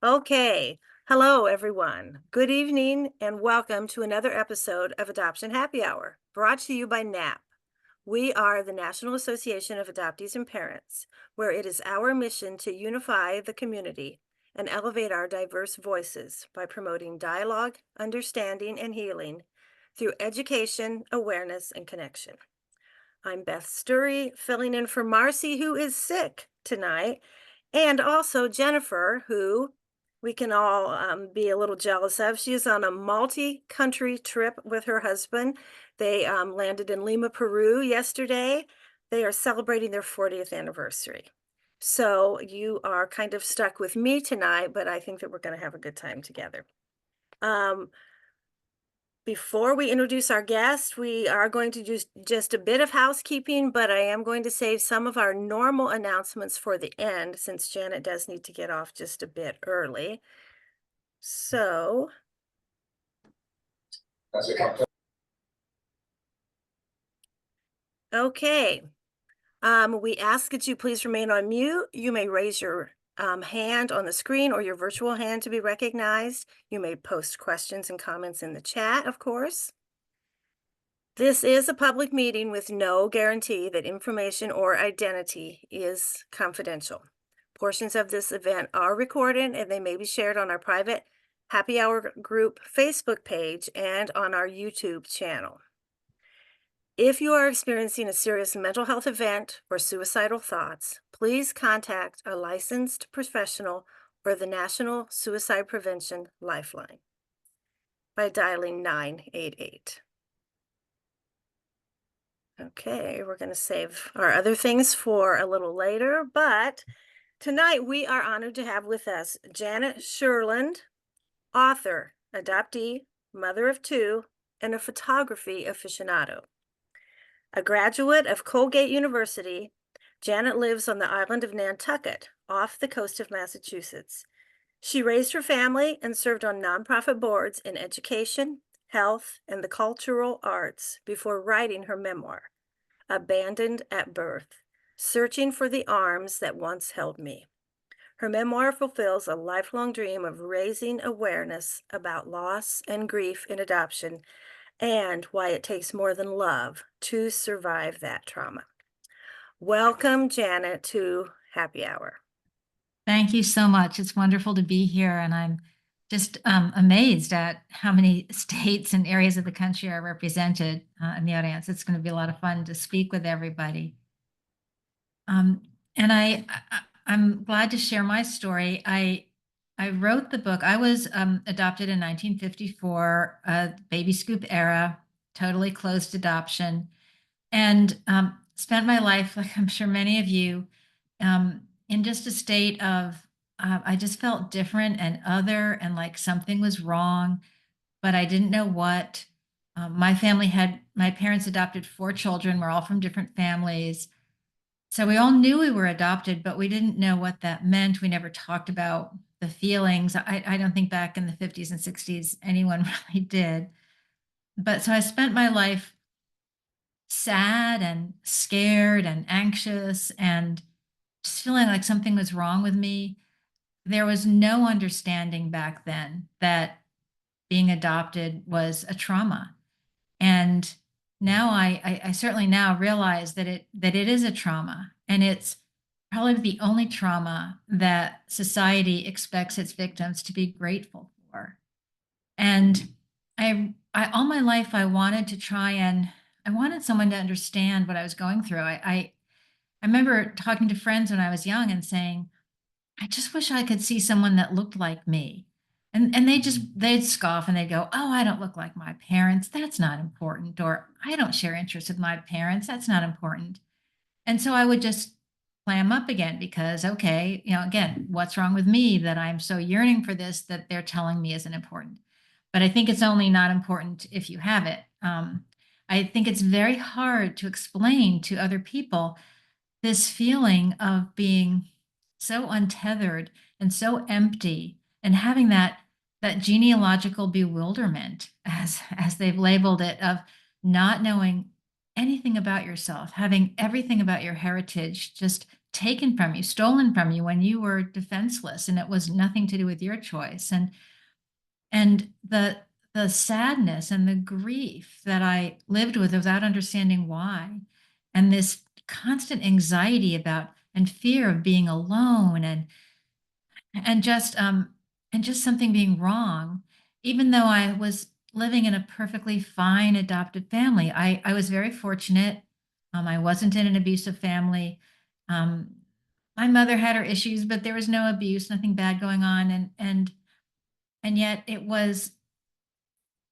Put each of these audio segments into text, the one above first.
Okay. Hello, everyone. Good evening, and welcome to another episode of Adoption Happy Hour, brought to you by NAAP. We are the National Association of Adoptees and Parents, where it is our mission to unify the community and elevate our diverse voices by promoting dialogue, understanding, and healing through education, awareness, and connection. I'm Beth Steury, filling in for Marcy, who is sick tonight, and also Jennifer, who we can all be a little jealous of. She is on a multi-country trip with her husband. They landed in Lima, Peru yesterday. They are celebrating their 40th anniversary. So you are kind of stuck with me tonight, but I think that we're going to have a good time together. Before we introduce our guest, we are going to do just a bit of housekeeping, but I am going to save some of our normal announcements for the end since Janet does need to get off just a bit early. So, okay. We ask that you please remain on mute. You may raise your hand on the screen or your virtual hand to be recognized. You may post questions and comments in the chat, of course. This is a public meeting with no guarantee that information or identity is confidential. Portions of this event are recorded and they may be shared on our private Happy Hour group Facebook page and on our YouTube channel. If you are experiencing a serious mental health event or suicidal thoughts, please contact a licensed professional or the National Suicide Prevention Lifeline by dialing 988. Okay, we're going to save our other things for a little later, but tonight we are honored to have with us Janet Sherlund, author, adoptee, mother of two, and a photography aficionado. A graduate of Colgate University, Janet lives on the island of Nantucket, off the coast of Massachusetts. She raised her family and served on nonprofit boards in education, health, and the cultural arts before writing her memoir, Abandoned at Birth, Searching for the Arms That Once Held Me. Her memoir fulfills a lifelong dream of raising awareness about loss and grief in adoption and why it takes more than love to survive that trauma. Welcome, Janet, to Happy Hour. Thank you so much. It's wonderful to be here, and I'm just amazed at how many states and areas of the country are represented in the audience. It's going to be a lot of fun to speak with everybody. And I'm glad to share my story. I wrote the book. I was adopted in 1954, baby scoop era, totally closed adoption, and spent my life, like I'm sure many of you, in just a state of I just felt different and other, and like something was wrong, but I didn't know what. My parents adopted 4 children. We're all from different families. So we all knew we were adopted, but we didn't know what that meant. We never talked about the feelings. I don't think back in the 50s and 60s anyone really did. But so I spent my life sad and scared and anxious and just feeling like something was wrong with me. There was no understanding back then that being adopted was a trauma. And now I certainly now realize that it is a trauma, and it's probably the only trauma that society expects its victims to be grateful for. And I all my life I wanted to try and I wanted someone to understand what I was going through. I remember talking to friends when I was young and saying, I just wish I could see someone that looked like me. And they'd scoff and they'd go, "Oh, I don't look like my parents. That's not important." Or "I don't share interests with my parents. That's not important." And so I would just clam up again because, okay, again, what's wrong with me that I'm so yearning for this that they're telling me isn't important? But I think it's only not important if you have it. I think it's very hard to explain to other people this feeling of being so untethered and so empty, and having that genealogical bewilderment, as they've labeled it, of not knowing anything about yourself, having everything about your heritage just taken from you, stolen from you when you were defenseless and it was nothing to do with your choice. And the sadness and the grief that I lived with without understanding why, and this constant anxiety about and fear of being alone and just and just something being wrong, even though I was living in a perfectly fine adopted family. I was very fortunate. I wasn't in an abusive family. Um, my mother had her issues, but there was no abuse, nothing bad going on, and yet it was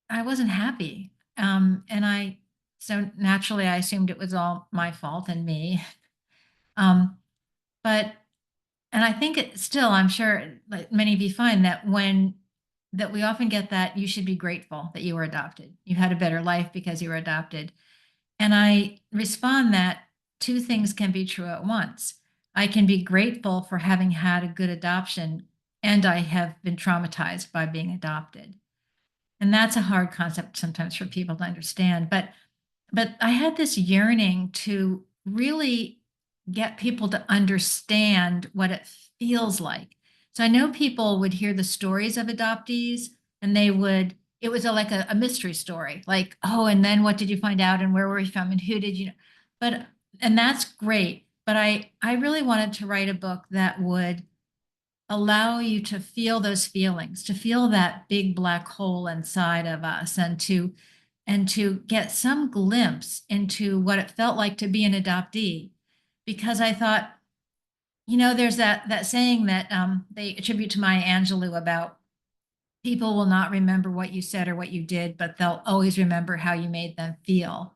I wasn't happy. And I so naturally I assumed it was all my fault and me. Um, but and I think it still, I'm sure like many of you find that we often get that you should be grateful that you were adopted. You had a better life because you were adopted. And I respond that two things can be true at once. I can be grateful for having had a good adoption, and I have been traumatized by being adopted. And that's a hard concept sometimes for people to understand. But I had this yearning to really get people to understand what it feels like. So I know people would hear the stories of adoptees and it was like a mystery story, like, oh, and then what did you find out and where were you from and who did you know? But, and that's great. But I really wanted to write a book that would allow you to feel those feelings, to feel that big black hole inside of us and to get some glimpse into what it felt like to be an adoptee. Because I thought, there's that saying that they attribute to Maya Angelou about people will not remember what you said or what you did, but they'll always remember how you made them feel.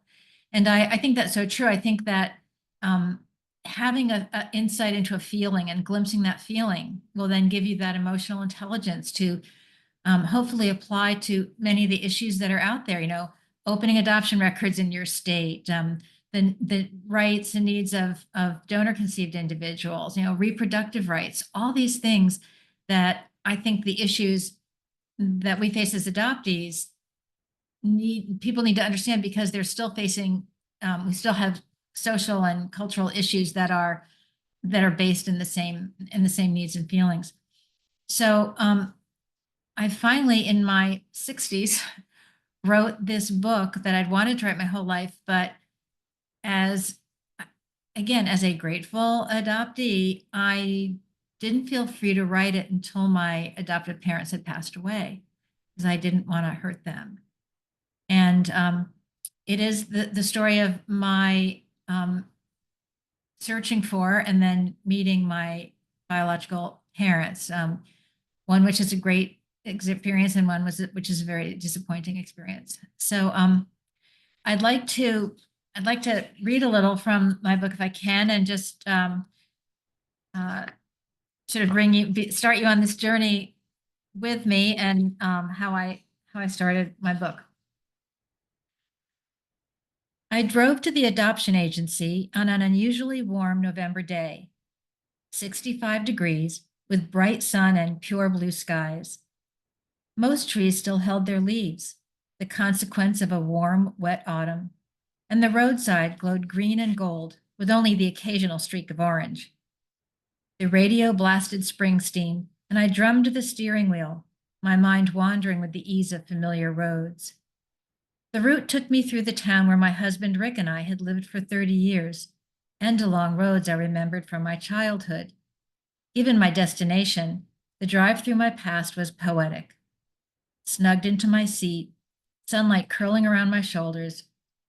And I think that's so true. I think that um, having a insight into a feeling and glimpsing that feeling will then give you that emotional intelligence to hopefully apply to many of the issues that are out there. Opening adoption records in your state, the rights and needs of donor conceived individuals, reproductive rights, all these things that I think the issues that we face as adoptees people need to understand because they're still facing we still have social and cultural issues that are based in the same needs and feelings. So I finally in my 60s wrote this book that I'd wanted to write my whole life, but as again as a grateful adoptee, I didn't feel free to write it until my adoptive parents had passed away because I didn't want to hurt them. And it is the story of my searching for and then meeting my biological parents. One which is a great experience, and which is a very disappointing experience. So I'd like to read a little from my book if I can, and just uh, sort of start you on this journey with me, and how I started my book. I drove to the adoption agency on an unusually warm November day, 65 degrees, with bright sun and pure blue skies. Most trees still held their leaves, the consequence of a warm, wet autumn, and the roadside glowed green and gold, with only the occasional streak of orange. The radio blasted Springsteen, and I drummed the steering wheel, my mind wandering with the ease of familiar roads. The route took me through the town where my husband Rick and I had lived for 30 years, and along roads I remembered from my childhood. Given my destination, the drive through my past was poetic. Snugged into my seat, sunlight curling around my shoulders,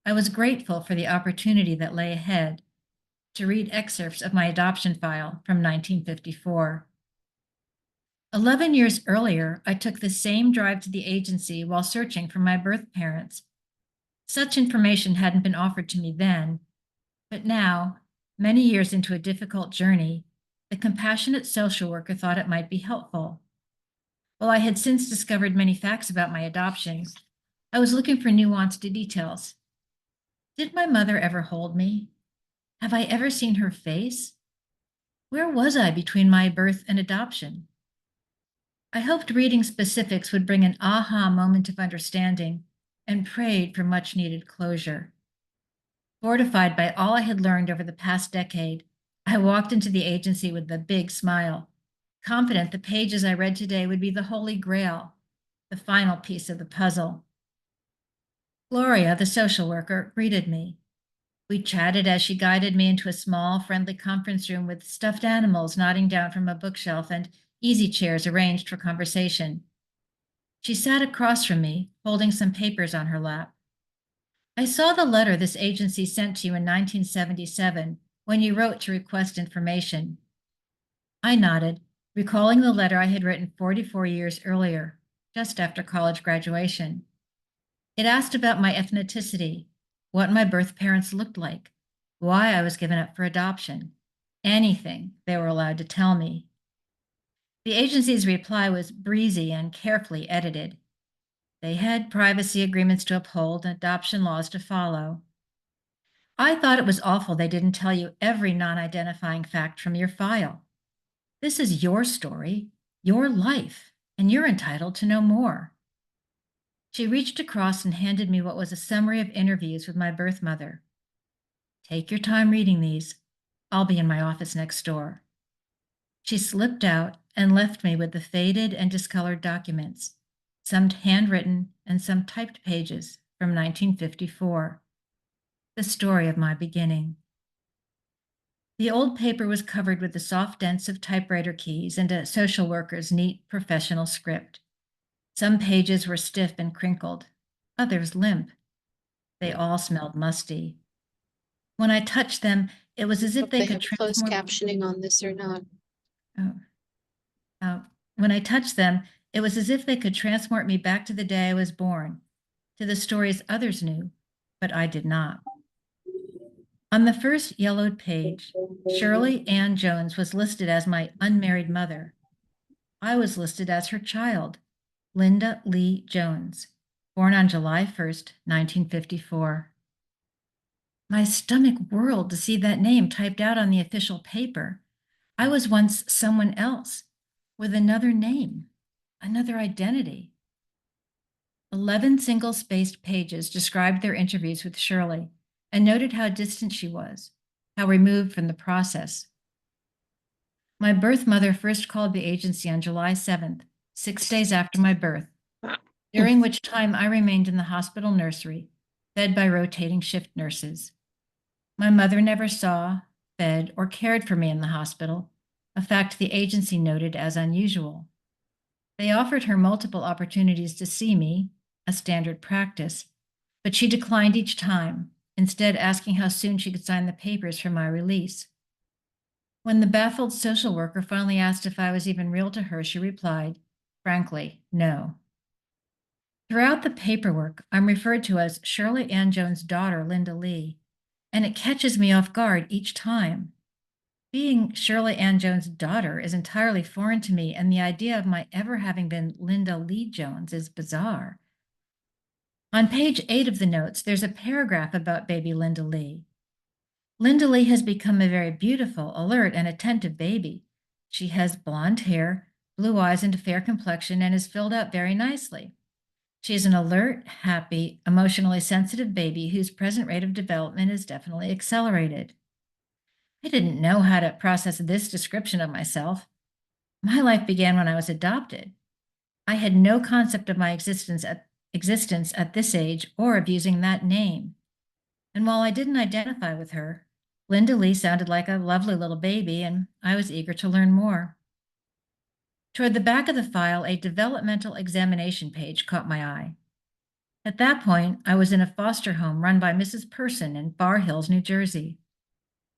I was grateful for the opportunity that lay ahead to read excerpts of my adoption file from 1954. 11 years earlier, I took the same drive to the agency while searching for my birth parents. Such information hadn't been offered to me then, but now, many years into a difficult journey, the compassionate social worker thought it might be helpful. While I had since discovered many facts about my adoption, I was looking for nuanced details. Did my mother ever hold me? Have I ever seen her face? Where was I between my birth and adoption? I hoped reading specifics would bring an aha moment of understanding and prayed for much needed closure. Fortified by all I had learned over the past decade, I walked into the agency with a big smile, confident the pages I read today would be the holy grail, the final piece of the puzzle. Gloria, the social worker, greeted me. We chatted as she guided me into a small, friendly conference room with stuffed animals nodding down from a bookshelf and easy chairs arranged for conversation. She sat across from me, holding some papers on her lap. I saw the letter this agency sent to you in 1977 when you wrote to request information. I nodded, recalling the letter I had written 44 years earlier, just after college graduation. It asked about my ethnicity, what my birth parents looked like, why I was given up for adoption, anything they were allowed to tell me. The agency's reply was breezy and carefully edited. They had privacy agreements to uphold and adoption laws to follow. I thought it was awful they didn't tell you every non-identifying fact from your file. This is your story, your life, and you're entitled to know more. She reached across and handed me what was a summary of interviews with my birth mother. Take your time reading these. I'll be in my office next door. She slipped out and left me with the faded and discolored documents, some handwritten and some typed pages from 1954. The story of my beginning. The old paper was covered with the soft dents of typewriter keys and a social worker's neat professional script. Some pages were stiff and crinkled, others limp. They all smelled musty. When I touched them, it was as if Hope they they could have closed transform. captioning on this or not. Oh, when I touched them, it was as if they could transport me back to the day I was born, to the stories others knew, but I did not. On the first yellowed page, Shirley Ann Jones was listed as my unmarried mother. I was listed as her child, Linda Lee Jones, born on July 1st, 1954. My stomach whirled to see that name typed out on the official paper. I was once someone else with another name, another identity. 11 single-spaced pages described their interviews with Shirley and noted how distant she was, how removed from the process. My birth mother first called the agency on July 7th, 6 days after my birth, during which time I remained in the hospital nursery, fed by rotating shift nurses. My mother never saw, fed, or cared for me in the hospital, a fact the agency noted as unusual. They offered her multiple opportunities to see me, a standard practice, but she declined each time, instead asking how soon she could sign the papers for my release. When the baffled social worker finally asked if I was even real to her, she replied, frankly, no. Throughout the paperwork, I'm referred to as Shirley Ann Jones' daughter, Linda Lee, and it catches me off guard each time. Being Shirley Ann Jones' daughter is entirely foreign to me, and the idea of my ever having been Linda Lee Jones is bizarre. On page 8 of the notes, there's a paragraph about baby Linda Lee. Linda Lee has become a very beautiful, alert, and attentive baby. She has blonde hair, blue eyes, and a fair complexion, and is filled out very nicely. She is an alert, happy, emotionally sensitive baby whose present rate of development is definitely accelerated. I didn't know how to process this description of myself. My life began when I was adopted. I had no concept of my existence at this age or of using that name. And while I didn't identify with her, Linda Lee sounded like a lovely little baby, and I was eager to learn more. Toward the back of the file, a developmental examination page caught my eye. At that point, I was in a foster home run by Mrs. Person in Bar Hills, New Jersey.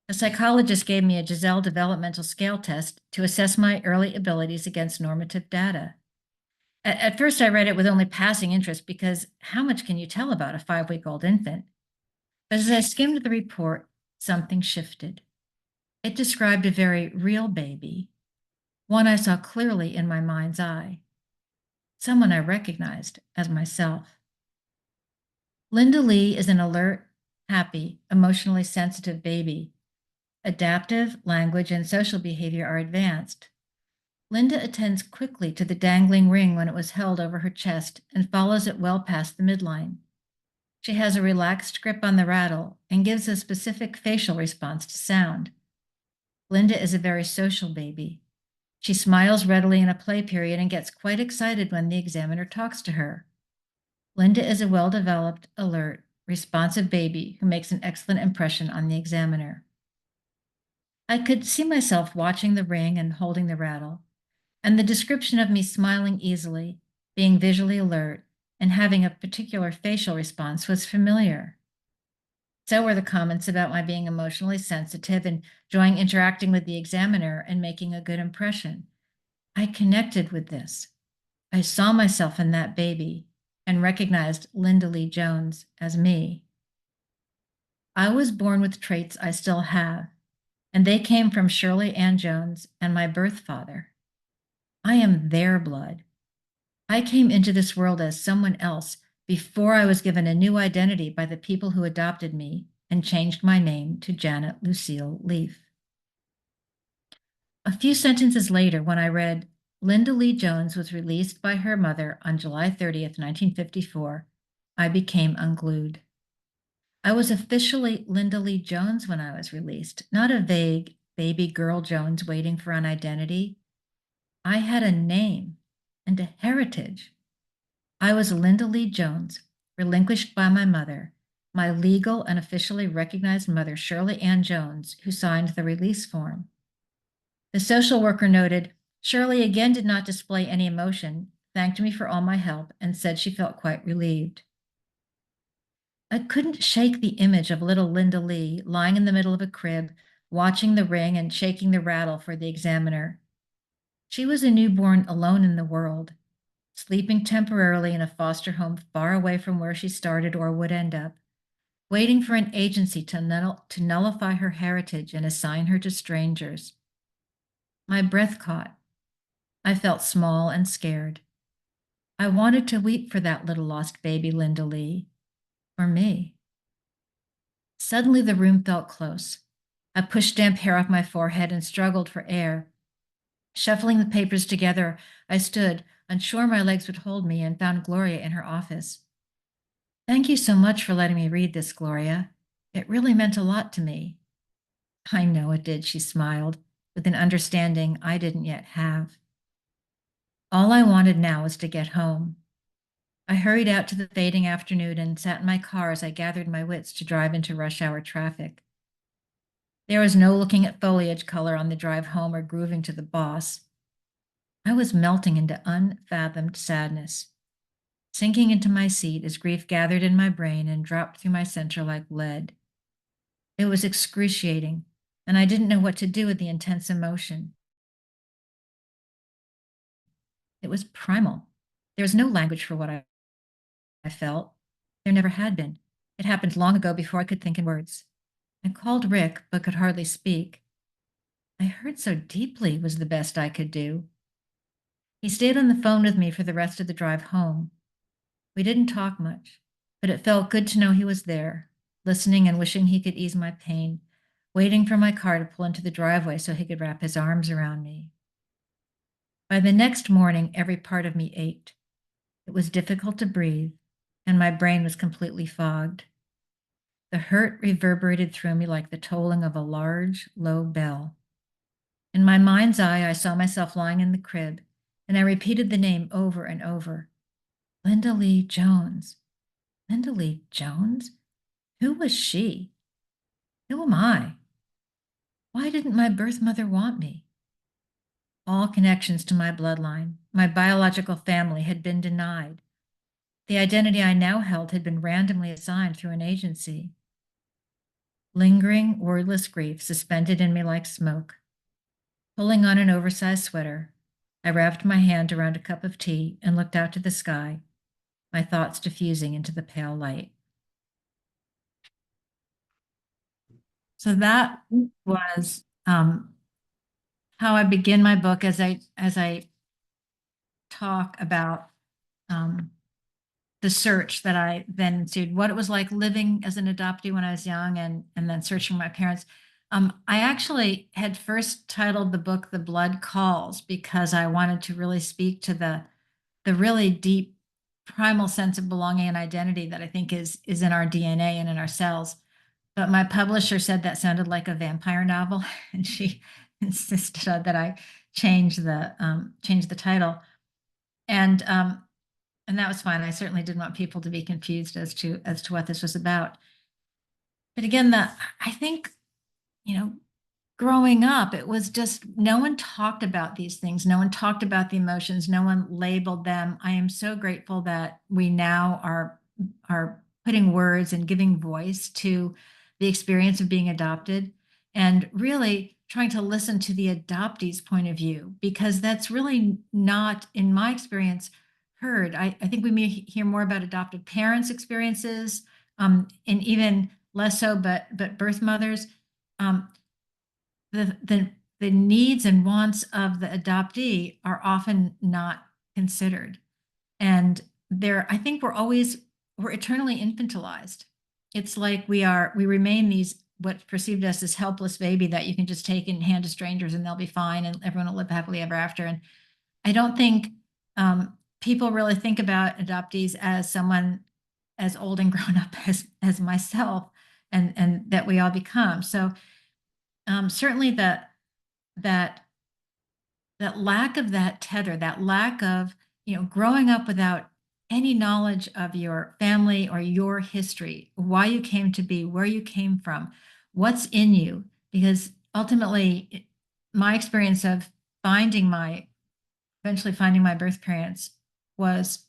A psychologist gave me a Giselle developmental scale test to assess my early abilities against normative data. At first, I read it with only passing interest because how much can you tell about a 5-week-old infant? But as I skimmed the report, something shifted. It described a very real baby, one I saw clearly in my mind's eye, someone I recognized as myself. Linda Lee is an alert, happy, emotionally sensitive baby. Adaptive, language, and social behavior are advanced. Linda attends quickly to the dangling ring when it was held over her chest and follows it well past the midline. She has a relaxed grip on the rattle and gives a specific facial response to sound. Linda is a very social baby. She smiles readily in a play period and gets quite excited when the examiner talks to her. Linda is a well-developed, alert, responsive baby who makes an excellent impression on the examiner. I could see myself watching the ring and holding the rattle, and the description of me smiling easily, being visually alert, and having a particular facial response was familiar. So were the comments about my being emotionally sensitive and enjoying interacting with the examiner and making a good impression. I connected with this. I saw myself in that baby and recognized Linda Lee Jones as me. I was born with traits I still have, and they came from Shirley Ann Jones and my birth father. I am their blood. I came into this world as someone else before I was given a new identity by the people who adopted me and changed my name to Janet Lucille Leaf. A few sentences later, when I read, Linda Lee Jones was released by her mother on July 30th, 1954, I became unglued. I was officially Linda Lee Jones when I was released, not a vague baby girl Jones waiting for an identity. I had a name and a heritage. I was Linda Lee Jones, relinquished by my mother, my legal and officially recognized mother, Shirley Ann Jones, who signed the release form. The social worker noted, Shirley again did not display any emotion, thanked me for all my help, and said she felt quite relieved. I couldn't shake the image of little Linda Lee lying in the middle of a crib, watching the ring and shaking the rattle for the examiner. She was a newborn alone in the world, sleeping temporarily in a foster home far away from where she started or would end up, waiting for an agency to nullify her heritage and assign her to strangers. My breath caught. I felt small and scared. I wanted to weep for that little lost baby, Linda Lee, for me. Suddenly the room felt close. I pushed damp hair off my forehead and struggled for air. Shuffling the papers together, I stood, unsure my legs would hold me, and found Gloria in her office. Thank you so much for letting me read this, Gloria. It really meant a lot to me. I know it did, she smiled, with an understanding I didn't yet have. All I wanted now was to get home. I hurried out to the fading afternoon and sat in my car as I gathered my wits to drive into rush hour traffic. There was no looking at foliage color on the drive home or grooving to the boss. I was melting into unfathomed sadness, sinking into my seat as grief gathered in my brain and dropped through my center like lead. It was excruciating, and I didn't know what to do with the intense emotion. It was primal. There was no language for what I felt. There never had been. It happened long ago before I could think in words. I called Rick, but could hardly speak. I hurt so deeply was the best I could do. He stayed on the phone with me for the rest of the drive home. We didn't talk much, but it felt good to know he was there, listening and wishing he could ease my pain, waiting for my car to pull into the driveway so he could wrap his arms around me. By the next morning, every part of me ached. It was difficult to breathe, and my brain was completely fogged. The hurt reverberated through me like the tolling of a large, low bell. In my mind's eye, I saw myself lying in the crib, and I repeated the name over and over. Linda Lee Jones. Linda Lee Jones? Who was she? Who am I? Why didn't my birth mother want me? All connections to my bloodline, my biological family, had been denied. The identity I now held had been randomly assigned through an agency. Lingering, wordless grief suspended in me like smoke. Pulling on an oversized sweater, I wrapped my hand around a cup of tea and looked out to the sky, my thoughts diffusing into the pale light. So that was how I begin my book as I talk about the search that I then ensued, what it was like living as an adoptee when I was young and then searching my parents. I actually had first titled the book The Blood Calls because I wanted to really speak to the really deep primal sense of belonging and identity that I think is in our DNA and in our cells. But my publisher said that sounded like a vampire novel, and she insisted that I change the title, and and that was fine. I certainly didn't want people to be confused as to what this was about. But again, I think, you know, growing up, it was just no one talked about these things. No one talked about the emotions. No one labeled them. I am so grateful that we now are putting words and giving voice to the experience of being adopted, and really trying to listen to the adoptee's point of view, because that's really not, in my experience, heard. I think we may hear more about adopted parents' experiences, and even less so, but birth mothers. Um, the needs and wants of the adoptee are often not considered. And I think we're eternally infantilized. It's like we remain these, what's perceived as this helpless baby that you can just take and hand to strangers and they'll be fine and everyone will live happily ever after. And I don't think people really think about adoptees as someone as old and grown up as myself, and that we all become. So certainly that that lack of that tether, that lack of, growing up without any knowledge of your family or your history, why you came to be, where you came from, what's in you. Because ultimately, my experience of eventually finding my birth parents was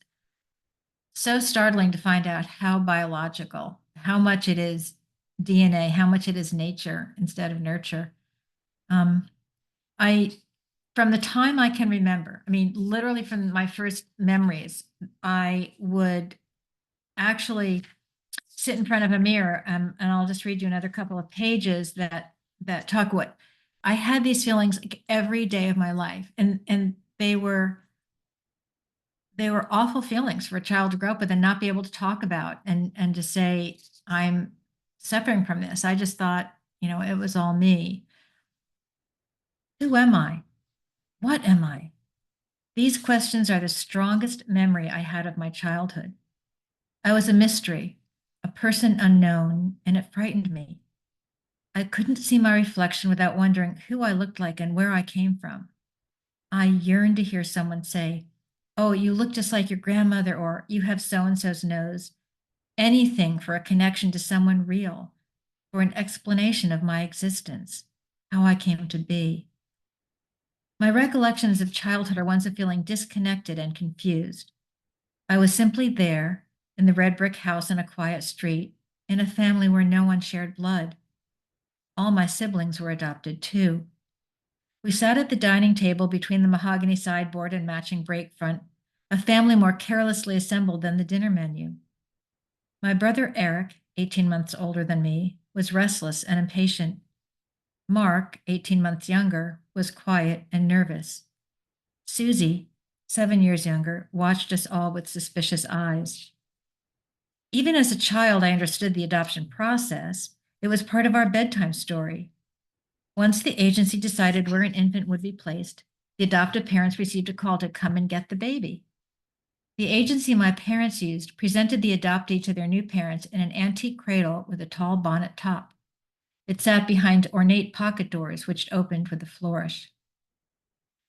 so startling to find out how biological, how much it is DNA, how much it is nature instead of nurture. Um, I, from the time I can remember, I mean, literally from my first memories, I would actually sit in front of a mirror, and I'll just read you another couple of pages that talk what I had these feelings like every day of my life, and they were awful feelings for a child to grow up with and not be able to talk about, and to say, I'm suffering from this. I just thought, it was all me. Who am I? What am I? These questions are the strongest memory I had of my childhood. I was a mystery, a person unknown, and it frightened me. I couldn't see my reflection without wondering who I looked like and where I came from. I yearned to hear someone say, "Oh, you look just like your grandmother," or "You have so and so's nose." Anything for a connection to someone real, for an explanation of my existence, how I came to be. My recollections of childhood are ones of feeling disconnected and confused. I was simply there, in the red brick house in a quiet street, in a family where no one shared blood. All my siblings were adopted, too. We sat at the dining table between the mahogany sideboard and matching break front, a family more carelessly assembled than the dinner menu. My brother Eric, 18 months older than me, was restless and impatient. Mark, 18 months younger, was quiet and nervous. Susie, 7 years younger, watched us all with suspicious eyes. Even as a child, I understood the adoption process. It was part of our bedtime story. Once the agency decided where an infant would be placed, the adoptive parents received a call to come and get the baby. The agency my parents used presented the adoptee to their new parents in an antique cradle with a tall bonnet top. It sat behind ornate pocket doors, which opened with a flourish.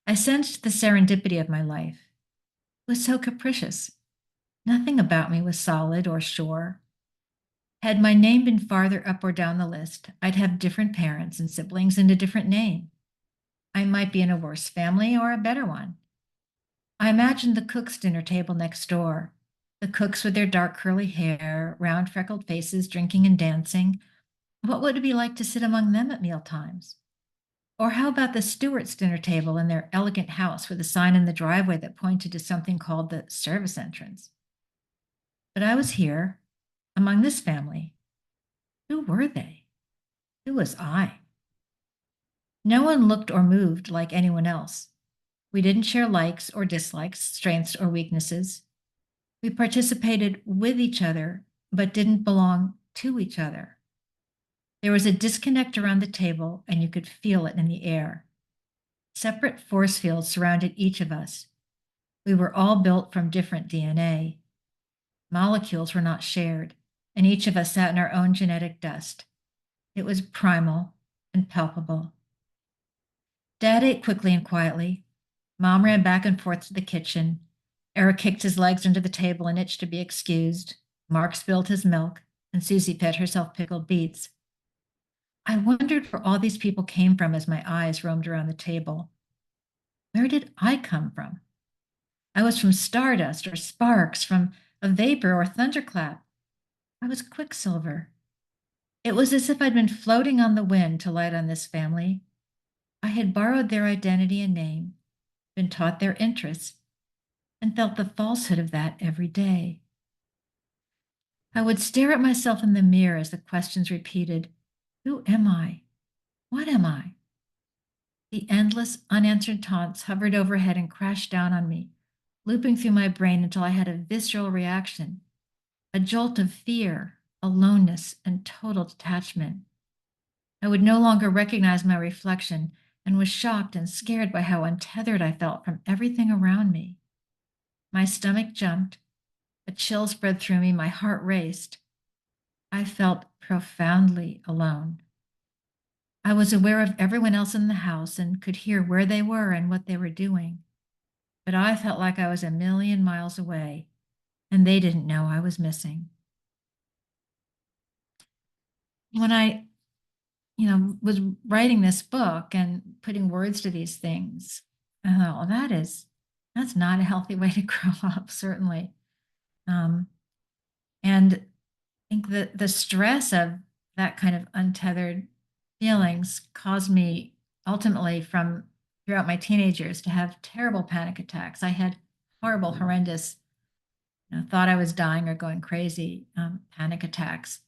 I sensed the serendipity of my life. It was so capricious. Nothing about me was solid or sure. Had my name been farther up or down the list, I'd have different parents and siblings and a different name. I might be in a worse family or a better one. I imagined the cook's dinner table next door, the cooks with their dark curly hair, round freckled faces, drinking and dancing. What would it be like to sit among them at meal times? Or how about the Stewart's dinner table in their elegant house with a sign in the driveway that pointed to something called the service entrance? But I was here, among this family. Who were they? Who was I? No one looked or moved like anyone else. We didn't share likes or dislikes, strengths or weaknesses. We participated with each other, but didn't belong to each other. There was a disconnect around the table, and you could feel it in the air. Separate force fields surrounded each of us. We were all built from different DNA. Molecules were not shared, and each of us sat in our own genetic dust. It was primal and palpable. Dad ate quickly and quietly. Mom ran back and forth to the kitchen. Eric kicked his legs under the table and itched to be excused. Mark spilled his milk, and Susie fed herself pickled beets. I wondered where all these people came from as my eyes roamed around the table. Where did I come from? I was from stardust or sparks, from a vapor or thunderclap. I was quicksilver. It was as if I'd been floating on the wind to light on this family. I had borrowed their identity and name, been taught their interests, and felt the falsehood of that every day. I would stare at myself in the mirror as the questions repeated. Who am I? What am I? The endless, unanswered taunts hovered overhead and crashed down on me, looping through my brain until I had a visceral reaction, a jolt of fear, aloneness, and total detachment. I would no longer recognize my reflection and was shocked and scared by how untethered I felt from everything around me. My stomach jumped, a chill spread through me, my heart raced. I felt profoundly alone. I was aware of everyone else in the house and could hear where they were and what they were doing, but I felt like I was a million miles away, and they didn't know I was missing. When I, was writing this book and putting words to these things, I thought, well, that's not a healthy way to grow up, certainly. Um, and I think that the stress of that kind of untethered feelings caused me ultimately from throughout my teenage years to have terrible panic attacks. I had horrible, horrendous, thought I was dying or going crazy panic attacks.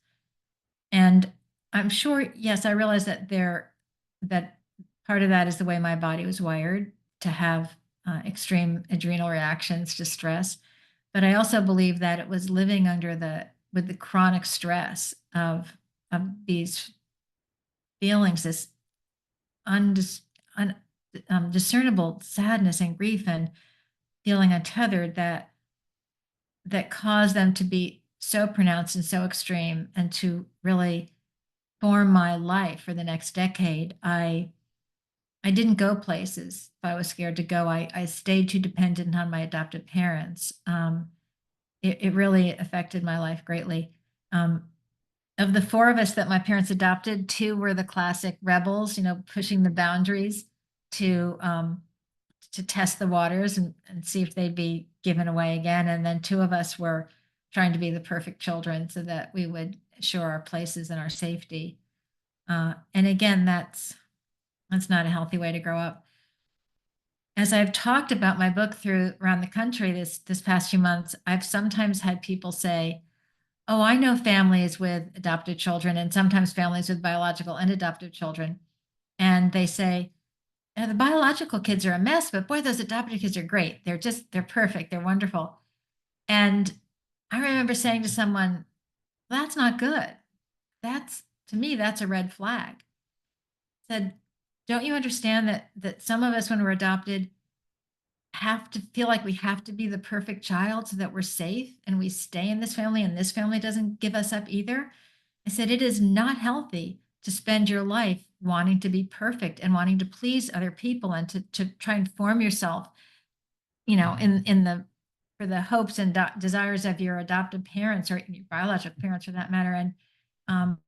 And I'm sure, yes, I realize that part of that is the way my body was wired to have extreme adrenal reactions to stress. But I also believe that it was living with the chronic stress of these feelings, this undis, un, discernible sadness and grief and feeling untethered that caused them to be so pronounced and so extreme and to really form my life for the next decade. I didn't go places if I was scared to go. I stayed too dependent on my adoptive parents. It really affected my life greatly. Um, of the four of us that my parents adopted, two were the classic rebels, pushing the boundaries to um, to test the waters and see if they'd be given away again. And then two of us were trying to be the perfect children so that we would assure our places and our safety. And again, that's not a healthy way to grow up. As I've talked about my book through around the country this past few months, I've sometimes had people say, "Oh, I know families with adopted children, and sometimes families with biological and adoptive children," and they say, the biological kids are a mess, but boy, those adopted kids are great. They're perfect. They're wonderful." And I remember saying to someone, "That's not good. To me, that's a red flag." Said, "Don't you understand that some of us, when we're adopted, have to feel like we have to be the perfect child so that we're safe and we stay in this family and this family doesn't give us up either?" I said, "It is not healthy to spend your life wanting to be perfect and wanting to please other people and to try and form yourself, in the for the hopes and desires of your adoptive parents or your biological parents for that matter." And um,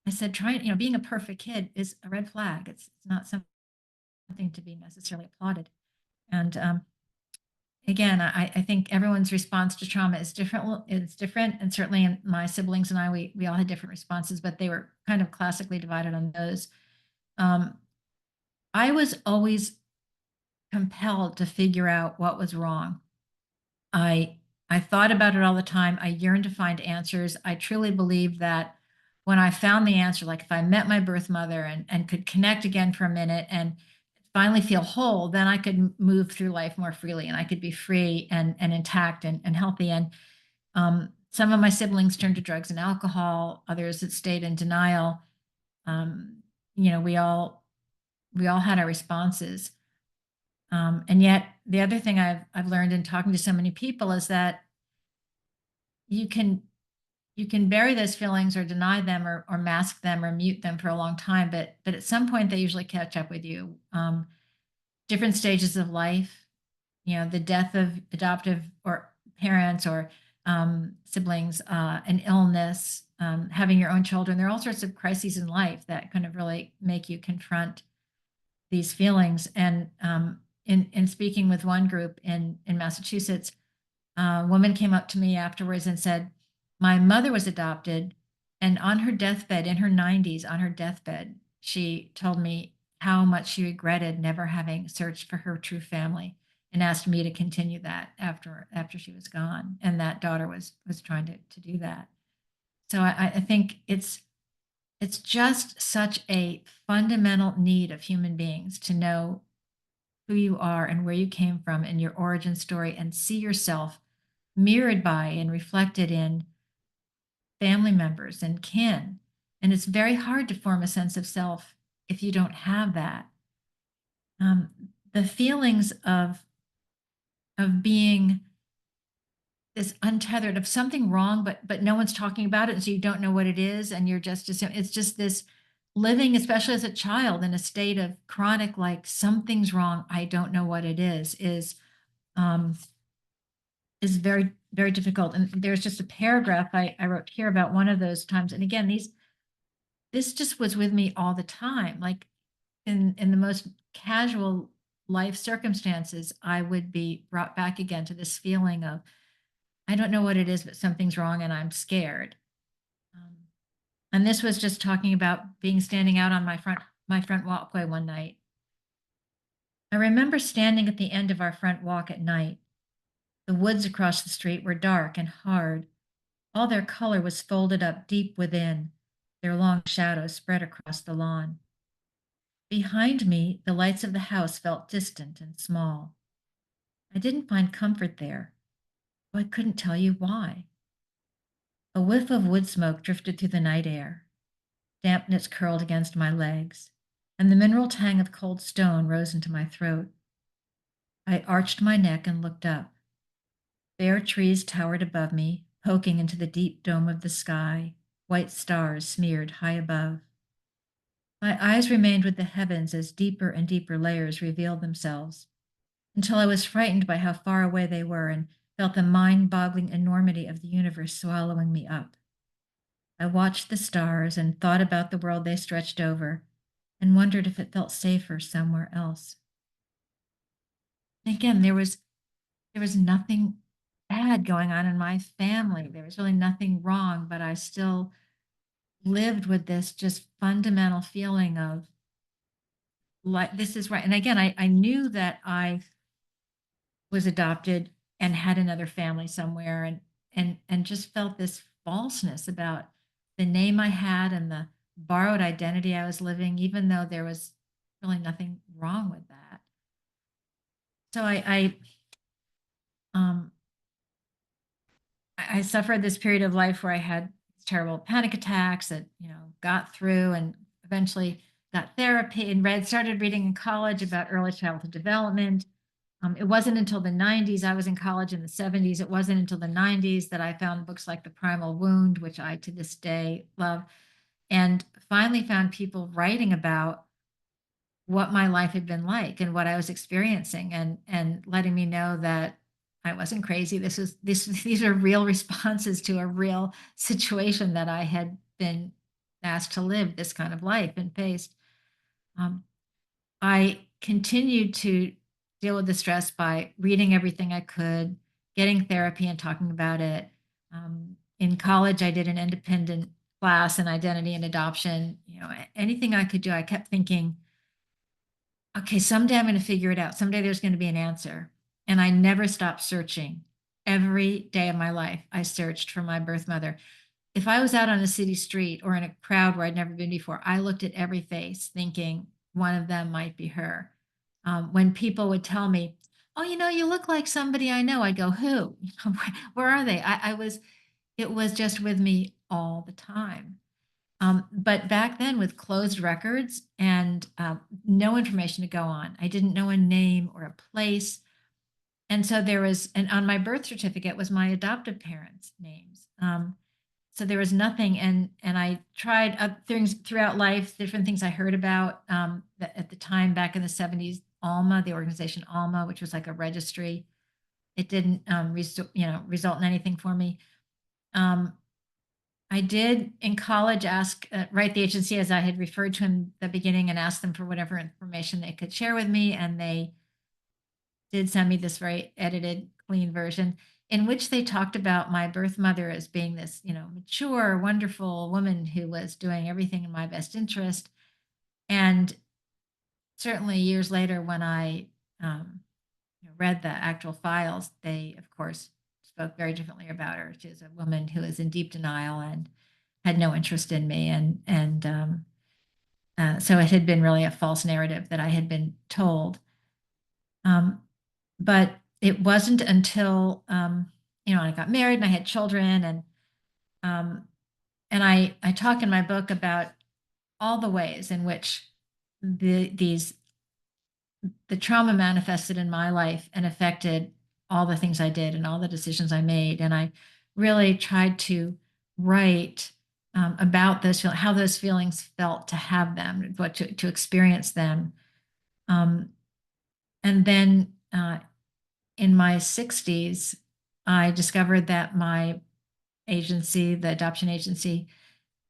I said, being a perfect kid is a red flag. It's not something to be necessarily applauded. And again, I think everyone's response to trauma is different. It's different, and certainly in my siblings and I, we all had different responses, but they were kind of classically divided on those. Um, I was always compelled to figure out what was wrong. I I thought about it all the time. I yearned to find answers. I truly believe that when I found the answer, like if I met my birth mother and could connect again for a minute and finally feel whole, then I could move through life more freely and I could be free and intact and healthy. And some of my siblings turned to drugs and alcohol. Others that stayed in denial. Um, we all had our responses. And yet, the other thing I've learned in talking to so many people is that you can you can bury those feelings or deny them or mask them or mute them for a long time, but at some point they usually catch up with you. Different stages of life, the death of adoptive or parents or siblings, an illness, having your own children. There are all sorts of crises in life that kind of really make you confront these feelings. And in speaking with one group in Massachusetts, a woman came up to me afterwards and said, "My mother was adopted, and on her deathbed, in her 90s, on her deathbed, she told me how much she regretted never having searched for her true family, and asked me to continue that after she was gone." And that daughter was trying to do that. So I think it's just such a fundamental need of human beings to know who you are and where you came from and your origin story, and see yourself mirrored by and reflected in family members and kin. And it's very hard to form a sense of self if you don't have that. Um, the feelings of being this untethered, of something wrong, but no one's talking about it, and so you don't know what it is, and you're just it's just this living, especially as a child, in a state of chronic, like, something's wrong, I don't know what it um is very, very difficult. And there's just a paragraph I wrote here about one of those times. And again, this just was with me all the time. Like, in the most casual life circumstances, I would be brought back again to this feeling of, I don't know what it is, but something's wrong and I'm scared. Um, and this was just talking about being standing out on my front walkway one night. I remember standing at the end of our front walk at night. The woods across the street were dark and hard. All their color was folded up deep within, their long shadows spread across the lawn. Behind me, the lights of the house felt distant and small. I didn't find comfort there, though I couldn't tell you why. A whiff of wood smoke drifted through the night air. Dampness curled against my legs, and the mineral tang of cold stone rose into my throat. I arched my neck and looked up. Bare trees towered above me, poking into the deep dome of the sky, white stars smeared high above. My eyes remained with the heavens as deeper and deeper layers revealed themselves, until I was frightened by how far away they were and felt the mind boggling enormity of the universe swallowing me up. I watched the stars and thought about the world they stretched over and wondered if it felt safer somewhere else. And again, there was nothing bad going on in my family. There was really nothing wrong, but I still lived with this just fundamental feeling of, like, this is right. And again, I knew that I was adopted and had another family somewhere, and just felt this falseness about the name I had and the borrowed identity I was living, even though there was really nothing wrong with that. So um I suffered this period of life where I had terrible panic attacks that, got through, and eventually got therapy and started reading in college about early childhood development. It wasn't until the 90s, I was in college in the 70s. It wasn't until the 90s that I found books like The Primal Wound, which I to this day love, and finally found people writing about what my life had been like and what I was experiencing, and letting me know that I wasn't crazy. These are real responses to a real situation that I had been asked to live this kind of life and faced. Um, I continued to deal with the stress by reading everything I could, getting therapy and talking about it. In college, I did an independent class in identity and adoption. Anything I could do, I kept thinking, okay, someday I'm going to figure it out. Someday there's going to be an answer. And I never stopped searching. Every day of my life, I searched for my birth mother. If I was out on a city street or in a crowd where I'd never been before, I looked at every face thinking one of them might be her. When people would tell me, "Oh, you look like somebody I know," I'd go, "Who? Where are they?" It was just with me all the time. But back then, with closed records and no information to go on, I didn't know a name or a place. And so and on my birth certificate was my adoptive parents' names. So there was nothing, and I tried things throughout life, different things I heard about that at the time back in the 70s, Alma, the organization Alma, which was like a registry. It didn't result in anything for me. Um, I did in college ask, write the agency as I had referred to in the beginning and ask them for whatever information they could share with me. And they did send me this very edited, clean version in which they talked about my birth mother as being this, mature, wonderful woman who was doing everything in my best interest. And certainly years later, when I read the actual files, they, of course, spoke very differently about her. She was a woman who was in deep denial and had no interest in me, and so it had been really a false narrative that I had been told. But it wasn't until I got married and I had children, um, and I talk in my book about all the ways in which the trauma manifested in my life and affected all the things I did and all the decisions I made. And I really tried to write about those how those feelings felt to have them, what to experience them. Um, and then in my 60s, I discovered that my agency, the adoption agency,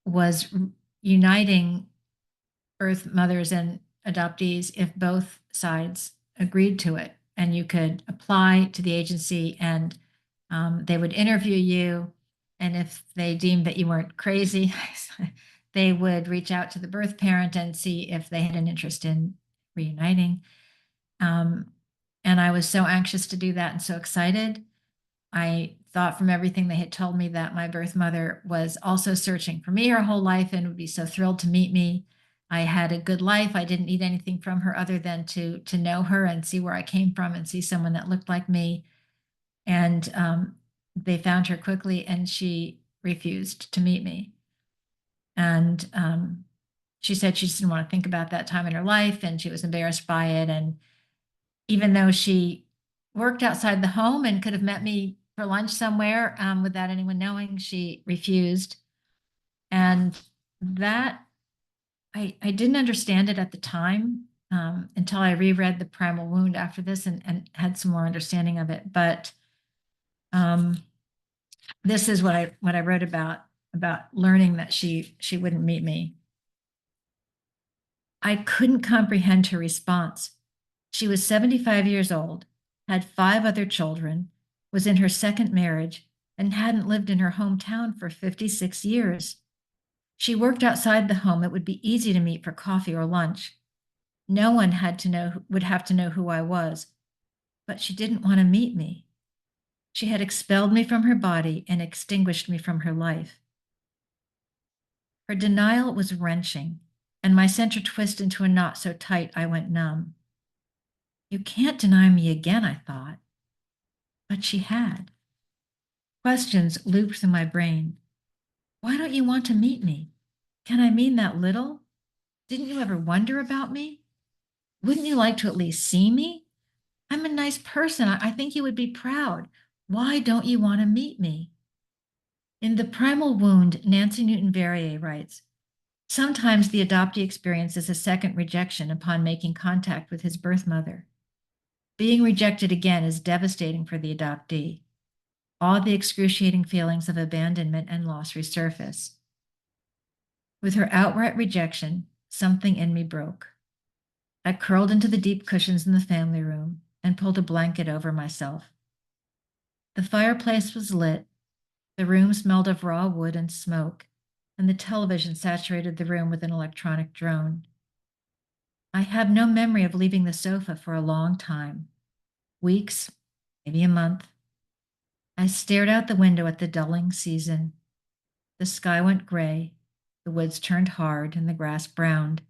was uniting birth mothers and adoptees if both sides agreed to it. And you could apply to the agency, and they would interview you. And if they deemed that you weren't crazy, they would reach out to the birth parent and see if they had an interest in reuniting. Um, and I was so anxious to do that and so excited. I thought from everything they had told me that my birth mother was also searching for me her whole life and would be so thrilled to meet me. I had a good life. I didn't need anything from her other than to know her and see where I came from and see someone that looked like me. And they found her quickly, and she refused to meet me. And she said she just didn't want to think about that time in her life, and she was embarrassed by it. And even though she worked outside the home and could have met me for lunch somewhere without anyone knowing, she refused. And that I didn't understand it at the time until I reread The Primal Wound after this and had some more understanding of it. But um, this is what I wrote about learning that she wouldn't meet me. I couldn't comprehend her response. She was 75 years old, had 5 other children, was in her second marriage, and hadn't lived in her hometown for 56 years. She worked outside the home. It would be easy to meet for coffee or lunch. No one would have to know who I was, but she didn't want to meet me. She had expelled me from her body and extinguished me from her life. Her denial was wrenching, and my center twisted into a knot so tight I went numb. You can't deny me again, I thought. But she had. Questions looped through my brain. Why don't you want to meet me? Can I mean that little? Didn't you ever wonder about me? Wouldn't you like to at least see me? I'm a nice person. I think you would be proud. Why don't you want to meet me? In The Primal Wound, Nancy Newton Verrier writes, sometimes the adoptee experiences a second rejection upon making contact with his birth mother. Being rejected again is devastating for the adoptee. All the excruciating feelings of abandonment and loss resurface. With her outright rejection, something in me broke. I curled into the deep cushions in the family room and pulled a blanket over myself. The fireplace was lit, the room smelled of raw wood and smoke, and the television saturated the room with an electronic drone. I have no memory of leaving the sofa for a long time, weeks, maybe a month. I stared out the window at the dulling season. The sky went gray, the woods turned hard, and the grass browned.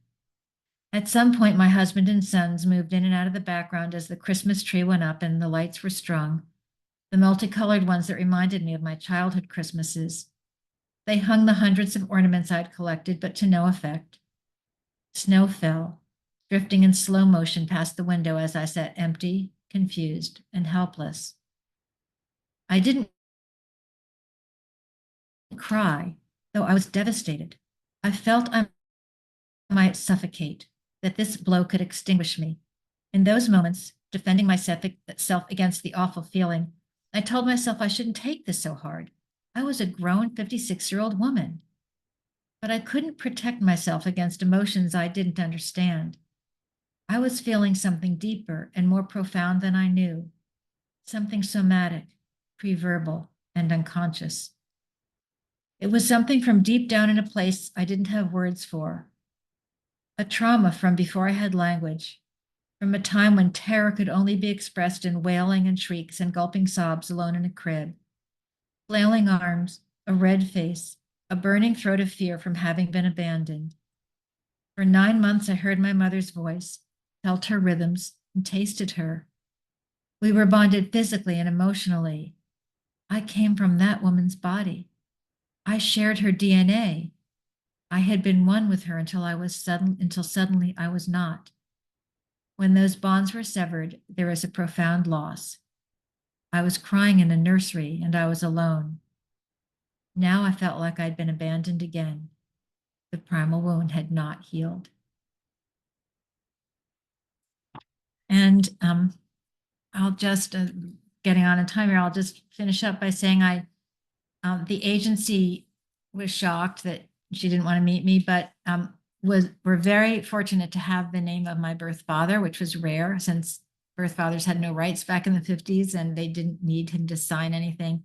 At some point, my husband and sons moved in and out of the background as the Christmas tree went up and the lights were strung, the multicolored ones that reminded me of my childhood Christmases. They hung the hundreds of ornaments I'd collected, but to no effect. Snow fell, drifting in slow motion past the window as I sat empty, confused, and helpless. I didn't cry, though I was devastated. I felt I might suffocate, that this blow could extinguish me. In those moments, defending myself against the awful feeling, I told myself I shouldn't take this so hard. I was a grown 56-year-old woman. But I couldn't protect myself against emotions I didn't understand. I was feeling something deeper and more profound than I knew, something somatic, pre-verbal, and unconscious. It was something from deep down in a place I didn't have words for, a trauma from before I had language, from a time when terror could only be expressed in wailing and shrieks and gulping sobs alone in a crib, flailing arms, a red face, a burning throat of fear from having been abandoned. For 9 months, I heard my mother's voice, felt her rhythms, and tasted her. We were bonded physically and emotionally. I came from that woman's body. I shared her DNA. I had been one with her until suddenly I was not. When those bonds were severed, there was a profound loss. I was crying in a nursery and I was alone. Now I felt like I'd been abandoned again. The primal wound had not healed. And I'll just, getting on in time here, I'll just finish up by saying the agency was shocked that she didn't want to meet me, but we're very fortunate to have the name of my birth father, which was rare since birth fathers had no rights back in the 50s and they didn't need him to sign anything.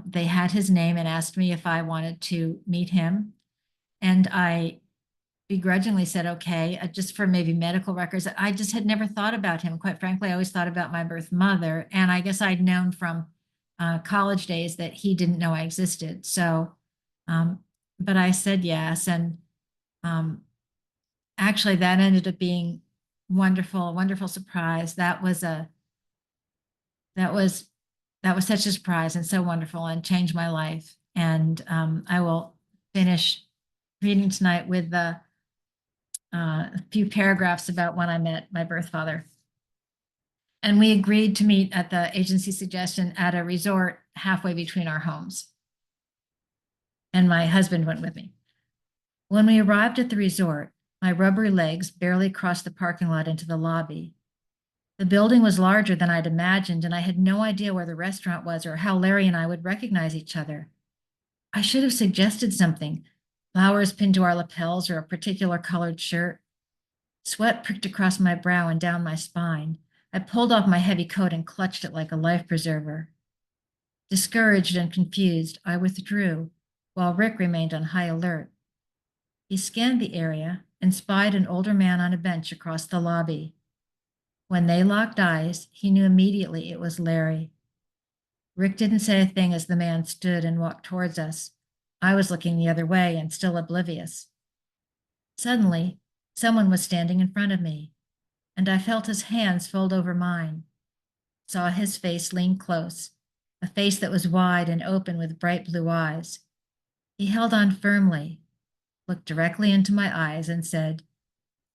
They had his name and asked me if I wanted to meet him. And I begrudgingly said, okay, just for maybe medical records. I just had never thought about him. Quite frankly, I always thought about my birth mother. And I guess I'd known from college days that he didn't know I existed. So, um, but I said yes. And um, actually, that ended up being wonderful, wonderful surprise. That was, that was such a surprise and so wonderful and changed my life. And I will finish reading tonight with a few paragraphs about when I met my birth father. And we agreed to meet at the agency suggestion at a resort halfway between our homes. And my husband went with me. When we arrived at the resort, my rubbery legs barely crossed the parking lot into the lobby. The building was larger than I'd imagined, and I had no idea where the restaurant was or how Larry and I would recognize each other. I should have suggested something, flowers pinned to our lapels or a particular colored shirt. Sweat pricked across my brow and down my spine. I pulled off my heavy coat and clutched it like a life preserver. Discouraged and confused, I withdrew, while Rick remained on high alert. He scanned the area and spied an older man on a bench across the lobby. When they locked eyes, he knew immediately it was Larry. Rick didn't say a thing as the man stood and walked towards us. I was looking the other way and still oblivious. Suddenly, someone was standing in front of me, and I felt his hands fold over mine. Saw his face lean close, a face that was wide and open with bright blue eyes. He held on firmly, looked directly into my eyes, and said,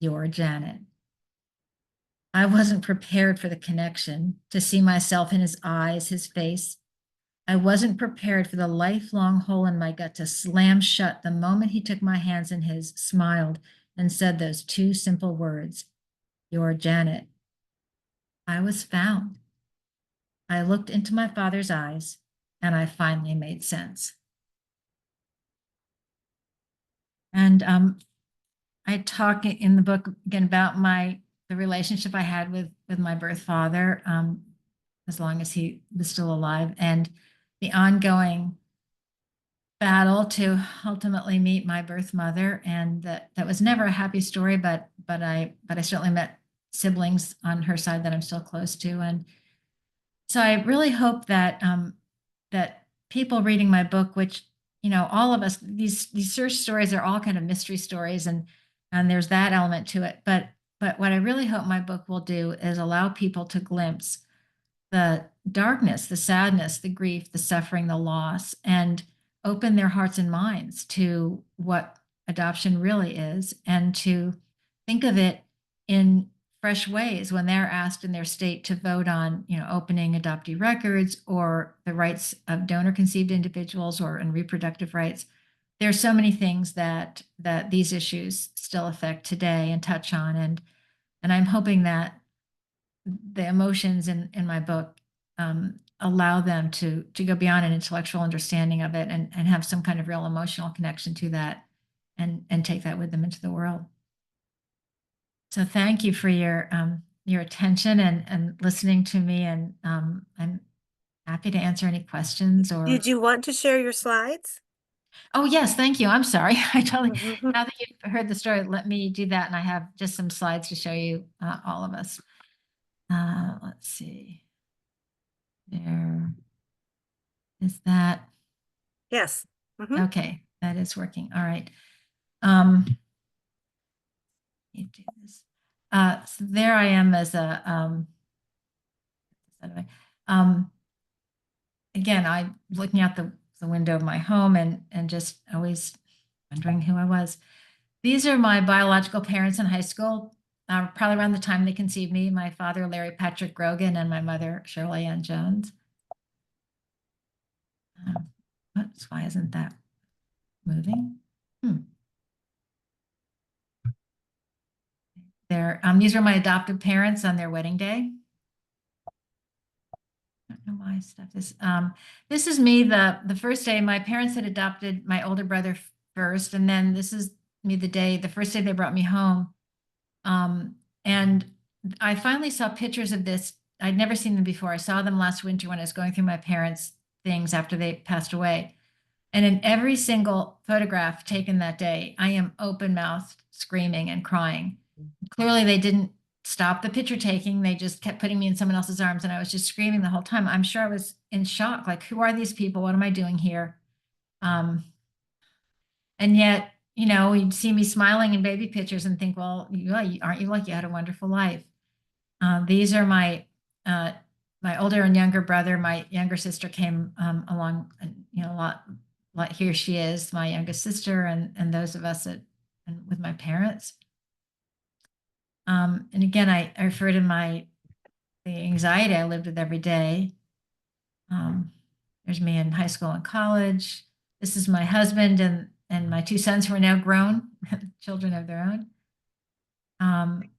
"You're Janet." I wasn't prepared for the connection, to see myself in his eyes, his face. I wasn't prepared for the lifelong hole in my gut to slam shut the moment he took my hands in his, smiled, and said those two simple words, "You're Janet." I was found. I looked into my father's eyes, and I finally made sense. And I talk in the book again about the relationship I had with my birth father, as long as he was still alive, and the ongoing battle to ultimately meet my birth mother. And that was never a happy story, but I certainly met siblings on her side that I'm still close to. And so I really hope that that people reading my book, which all of us, these search stories are all kind of mystery stories, and there's that element to it. But what I really hope my book will do is allow people to glimpse the darkness, the sadness, the grief, the suffering, the loss, and open their hearts and minds to what adoption really is, and to think of it in fresh ways when they're asked in their state to vote on, opening adoptee records or the rights of donor conceived individuals or in reproductive rights. There are so many things that these issues still affect today and touch on, and I'm hoping that the emotions in my book allow them to go beyond an intellectual understanding of it and have some kind of real emotional connection to that and take that with them into the world. So thank you for your attention and listening to me, and I'm happy to answer any questions Did or. you want to share your slides? Oh yes, thank you. I'm sorry. I totally. Mhm. Now that you've heard the story, let me do that, and I have just some slides to show you, all of us. Let's see. There is that. Yes. Mhm. Okay, that is working. All right. Um, let me do this. So there I am as a anyway. Um, again, I'm looking out the window of my home and just always wondering who I was. These are my biological parents in high school, probably around the time they conceived me. My father, Larry Patrick Grogan, and my mother, Shirley Ann Jones. Oops, why isn't that moving? These are my adoptive parents on their wedding day. I don't know why stuff is. This is me the first day. My parents had adopted my older brother first, and then this is me the first day they brought me home. And I finally saw pictures of this. I'd never seen them before. I saw them last winter when I was going through my parents' things after they passed away. And in every single photograph taken that day, I am open mouthed, screaming and crying. Clearly, they didn't stop the picture taking. They just kept putting me in someone else's arms. And I was just screaming the whole time. I'm sure I was in shock. Like, who are these people? What am I doing here? Um, and yet, you'd see me smiling in baby pictures and think, well, aren't you like you had a wonderful life? These are uh, my older and younger brother. My younger sister came along, a lot. Here she is, my youngest sister, and those of us and with my parents. And again, I refer to the anxiety I lived with every day. Um, there's me in high school and college. This is my husband and my two sons who are now grown, children of their own.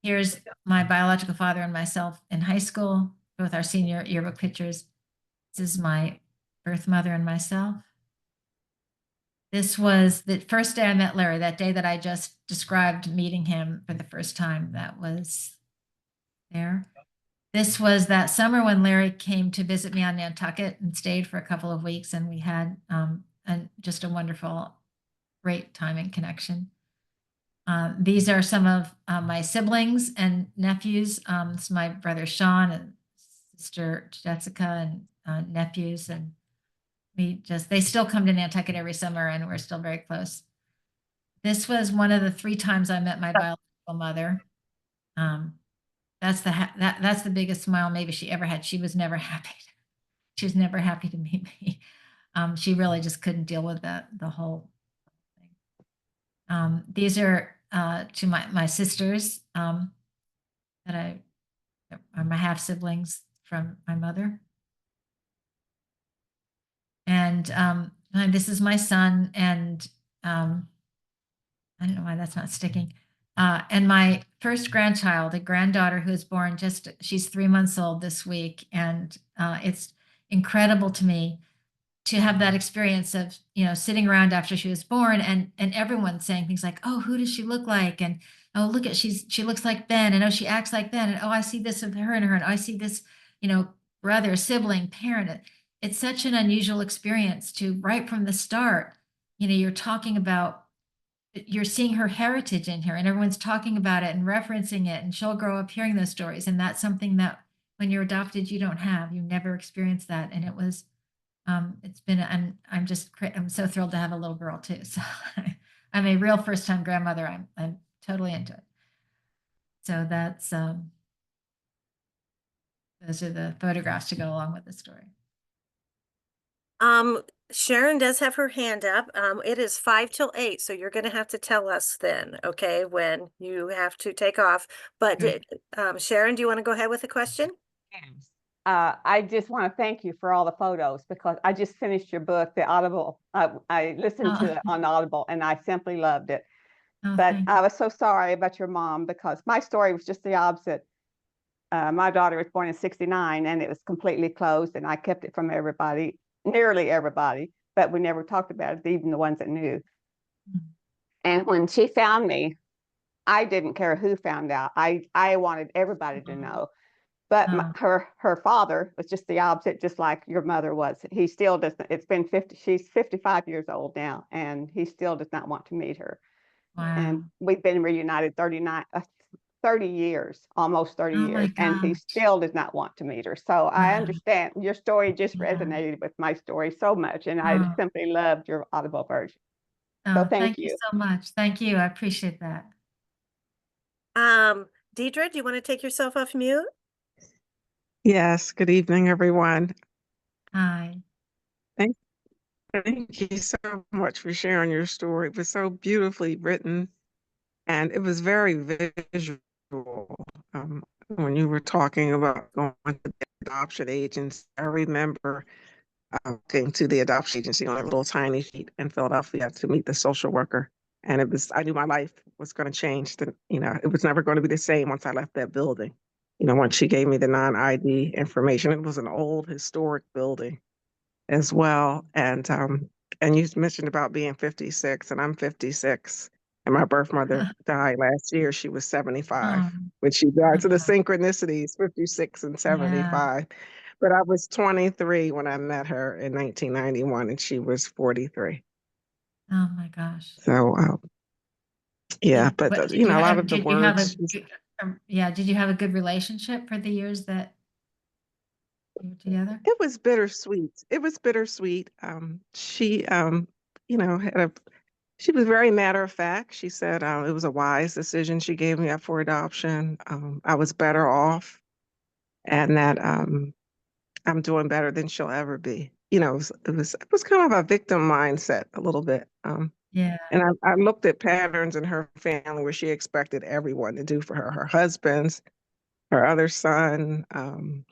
Here's my biological father and myself in high school, both our senior yearbook pictures. This is my birth mother and myself. This was the first day I met Larry, that day that I just described meeting him for the first time. That was there. This was that summer when Larry came to visit me on Nantucket and stayed for a couple of weeks, and we had just a wonderful, great time and connection. These are some of my siblings and nephews. This is my brother Sean and sister Jessica and nephews. And they still come to Nantucket every summer and we're still very close. This was one of the 3 times I met my biological mother. That's that's the biggest smile maybe she ever had. She was never happy. She was never happy to meet me. She really just couldn't deal with the whole thing. These are to my sisters that are my half siblings from my mother. And this is my son, and I don't know why that's not sticking. And my first grandchild, a granddaughter who was born she's 3 months old this week. And it's incredible to me to have that experience of sitting around after she was born and everyone saying things like, oh, who does she look like, and oh, look at she looks like Ben, and oh, she acts like Ben, and oh, I see this of her and her, and I see this brother, sibling, parent. It's such an unusual experience to right from the start, you're talking about, you're seeing her heritage in her, and everyone's talking about it and referencing it, and she'll grow up hearing those stories, and that's something that when you're adopted you don't have. You never experienced that. And it's been, I'm so thrilled to have a little girl too. So I'm a real first time grandmother. I'm totally into it. So those are the photographs to go along with the story. Um, Sharon does have her hand up. It is 5 till 8, so you're gonna have to tell us then, okay, when you have to take off. But Okay. Sharon, do you want to go ahead with the question? Yes. I just want to thank you for all the photos because I just finished your book, The Audible. I listened Oh, to it on Audible and I simply loved it. oh, But thank I you. was so sorry about your mom because my story was just the opposite. My daughter was born in '69 and it was completely closed, and I kept it from everybody, nearly everybody, but we never talked about it, even the ones that knew. Mm. And when she found me, I didn't care who found out. I wanted everybody to know. But Oh, her father was just the opposite, just like your mother was. He still doesn't. It's been 50. She's 55 years old now, and he still does not want to meet her. And wow. we've been reunited 30 years, almost 30 Oh my years, and he gosh. still does not want to meet her. So I Wow. understand your story just Yeah. resonated with my story so much, and I Oh, simply loved your Audible version. So oh, thank thank you you. so much. Thank you. I appreciate that. Deidre, do you want to take yourself off mute? Yes, good evening, everyone. Hi. Thank, thank you so much for sharing your story. It was so beautifully written and it was very visual. When you were talking about going to the adoption agency, I remember going to the adoption agency on a little tiny sheet in Philadelphia to meet the social worker. And I knew my life was going to change. It was never going to be the same once I left that building. Once she gave me the non-ID information, it was an old historic building as well. And you mentioned about being 56, and I'm 56. And my birth mother died last year. She was Oh, 75 when she died. So the wow. synchronicities, 56 and Yeah. 75. But I was 23 when I met her in 1991, and she was 43. Oh my gosh. So, yeah, Did but what did a you lot have of the did you have words, yeah, did you have a good relationship for the years that you were together? it was bittersweet. It was bittersweet. She, you know, had a She was very matter of fact. She said it was a wise decision she gave me up for adoption. I was better off, and that I'm doing better than she'll ever be. It was kind of a victim mindset a little bit. Yeah. And I looked at patterns in her family where she expected everyone to do for her, her husbands, her other son, and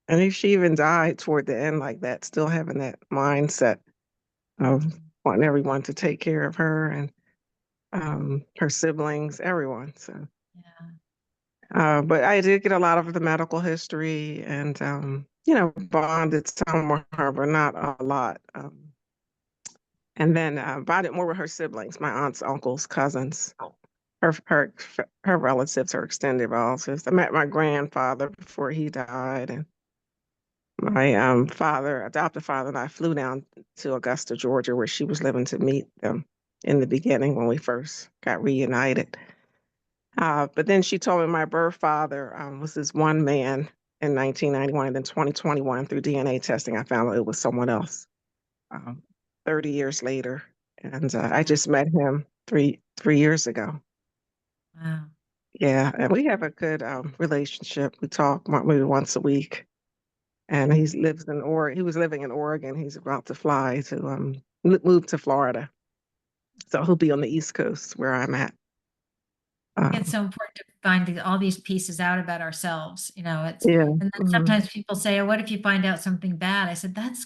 if she even died toward the end like that, still having that mindset of wanting everyone to take care of her and her siblings, everyone. So, Yeah. but I did get a lot of the medical history and, bonded some with her, but not a lot. And then bonded more with her siblings, my aunts, uncles, cousins, her relatives, her extended relatives. I met my grandfather before he died, and my adopted father, and I flew down to Augusta, Georgia, where she was living to meet them in the beginning when we first got reunited. But then she told me my birth father was this one man in 1991, and then 2021 through DNA testing, I found out it was someone else. Um, 30 years later, and I just met him three years ago. Wow. Yeah, and we have a good relationship. We talk maybe once a week, and he lives in Oregon. He was living in Oregon. He's about to fly to move to Florida, so he'll be on the East Coast where I'm at. It's so important to find all these pieces out about ourselves. Yeah. And then Mhm. sometimes people say, oh, what if you find out something bad? I said, that's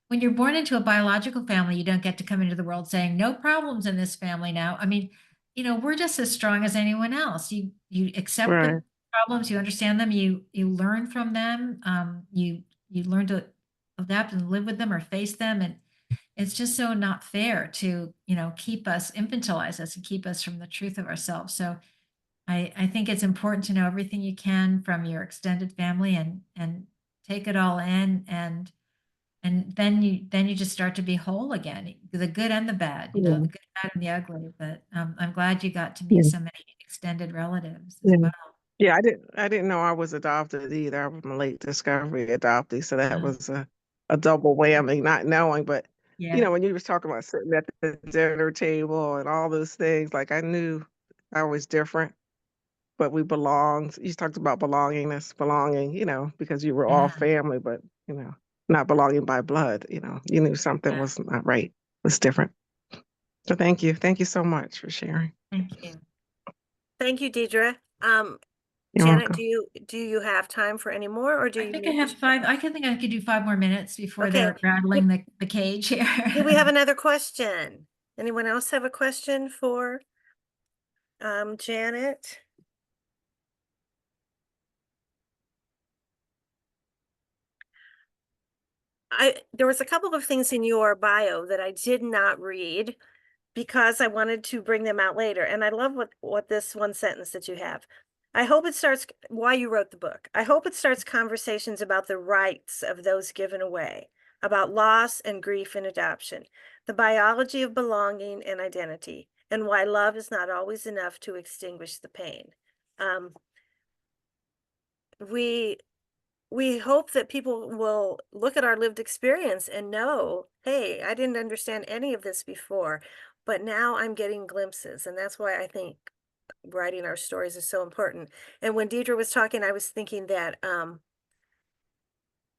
when you're born into a biological family, you don't get to come into the world saying, no problems in this family now. I mean, we're just as strong as anyone else. You accept the Right. problems, you understand them, you learn from them, you learn to adapt and live with them or face them. And it's just so not fair to, keep us, infantilize us and keep us from the truth of ourselves. So I think it's important to know everything you can from your extended family and take it all in and then you just start to be whole again, the good and the bad, Yeah. the good, bad, and the ugly. But I'm glad you got to meet Yeah. so many extended relatives as Yeah. well. Yeah, I didn't know I was adopted either. I was a late discovery adoptee, so that Uh, was a double whammy, not knowing. But yeah, when you was talking about sitting at the dinner table and all those things, like I knew I was different, but we belonged. You talked about belonging, because you were all yeah, family, but you know. not belonging by blood. You knew something Yeah. was not right, was different. So thank you so much for sharing. Thank you. Thank you, Deidre. You're Janet, welcome. do you have time for any more, or do I you think I need have to? 5. I think I could do 5 more minutes before Okay. they're rattling the cage here. Do we have another question? Anyone else have a question for Janet? There was a couple of things in your bio that I did not read because I wanted to bring them out later. And I love what this one sentence that you have. I hope it starts why you wrote the book. I hope it starts conversations about the rights of those given away, about loss and grief in adoption, the biology of belonging and identity, and why love is not always enough to extinguish the pain. We hope that people will look at our lived experience and know, hey, I didn't understand any of this before, but now I'm getting glimpses. And that's why I think writing our stories is so important. And when Deidre was talking, I was thinking that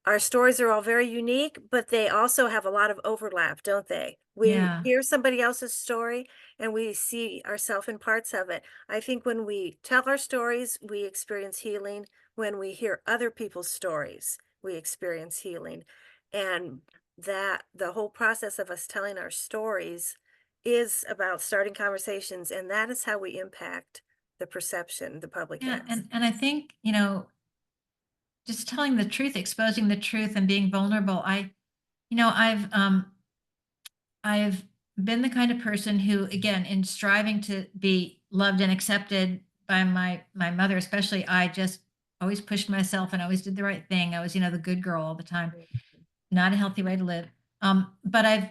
our stories are all very unique, but they also have a lot of overlap, don't they? We Yeah. hear somebody else's story and we see ourselves in parts of it. I think when we tell our stories, we experience healing. When we hear other people's stories, we experience healing. And that the whole process of us telling our stories is about starting conversations, and that is how we impact the perception the public Yeah, has. and I think, just telling the truth, exposing the truth and being vulnerable. I've been the kind of person who, again, in striving to be loved and accepted by my mother, especially, I just always pushed myself and always did the right thing. I was, the good girl all the time. Not a healthy way to live. But I've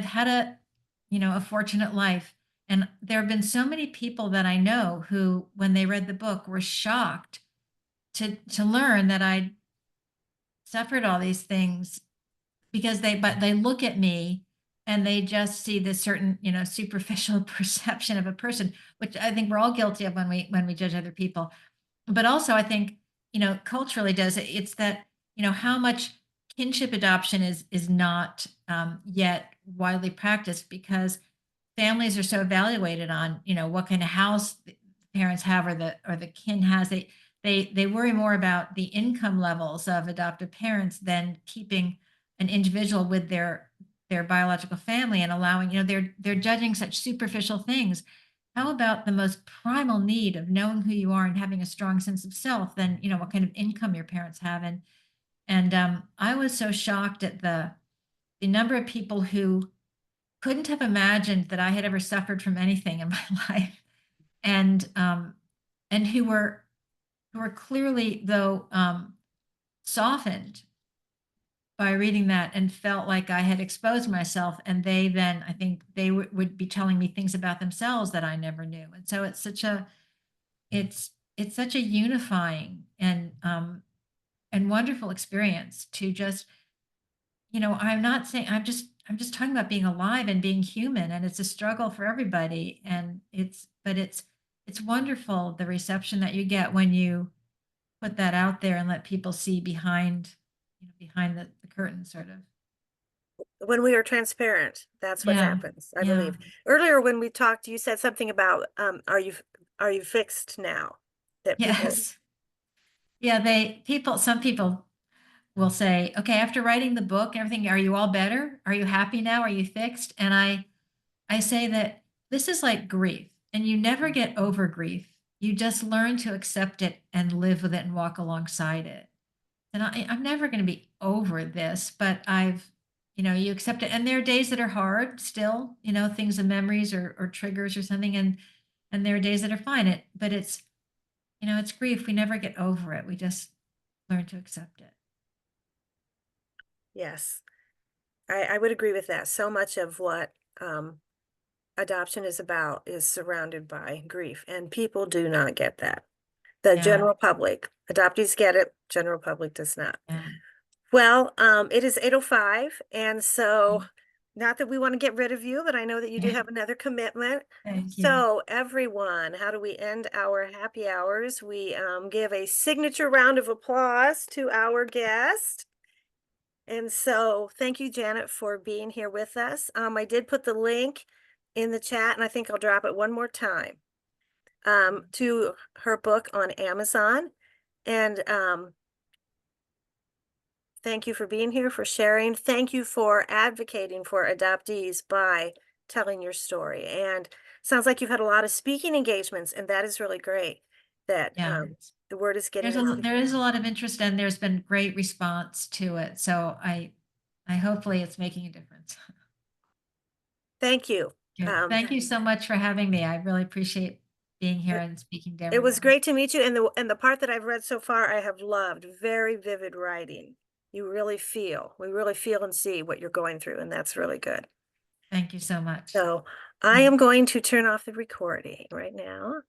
had a fortunate life. And there have been so many people that I know who, when they read the book, were shocked to learn that I suffered all these things because they look at me and they just see this certain superficial perception of a person, which I think we're all guilty of when we judge other people. But also I think culturally does it. It's that how much kinship adoption is not yet widely practiced because families are so evaluated on what kind of house the parents have or the kin has. They worry more about the income levels of adoptive parents than keeping an individual with their biological family and allowing they're judging such superficial things. How about the most primal need of knowing who you are and having a strong sense of self than what kind of income your parents have? And I was so shocked at the number of people who couldn't have imagined that I had ever suffered from anything in my life, and who were clearly, though, softened by reading that and felt like I had exposed myself. And they then, I think, they would be telling me things about themselves that I never knew. And so it's such a unifying and wonderful experience to just I'm not saying I'm just talking about being alive and being human, and it's a struggle for everybody. And it's wonderful the reception that you get when you put that out there and let people see behind the curtain, sort of. When we are transparent, that's what Yeah, happens, I yeah, believe. Earlier when we talked, you said something about, are you fixed now? That people, yes, yeah. Some people will say, okay, after writing the book and everything, are you all better? Are you happy now? Are you fixed? And I say that this is like grief, and you never get over grief. You just learn to accept it and live with it and walk alongside it. And I'm never going to be over this, but you accept it. And there are days that are hard still, things of memories or triggers or something. And there are days that are fine. But it's grief. We never get over it. We just learn to accept it. yes, I would agree with that. So much of what adoption is about is surrounded by grief, and people do not get that. The Yeah. general public, adoptees get it, general public does not. Yeah. Well, it is 8:05, and so not that we want to get rid of you, but I know that you do Yeah. have another commitment. Thank you. So everyone, how do we end our happy hours? We give a signature round of applause to our guest. And so thank you, Janet, for being here with us. I did put the link in the chat, and I think I'll drop it one more time, to her book on Amazon. And thank you for being here, for sharing. Thank you for advocating for adoptees by telling your story. And sounds like you've had a lot of speaking engagements, and that is really great that Yeah. the word is getting There's out. there is a lot of interest, and there's been great response to it. So I hopefully it's making a difference. Thank you. Good. Thank you so much for having me. I really appreciate being here and speaking to It was everyone. great to meet you, and the part that I've read so far, I have loved. Very vivid writing. We really feel and see what you're going through, and that's really good. Thank you so much. So I am going to turn off the recording right now.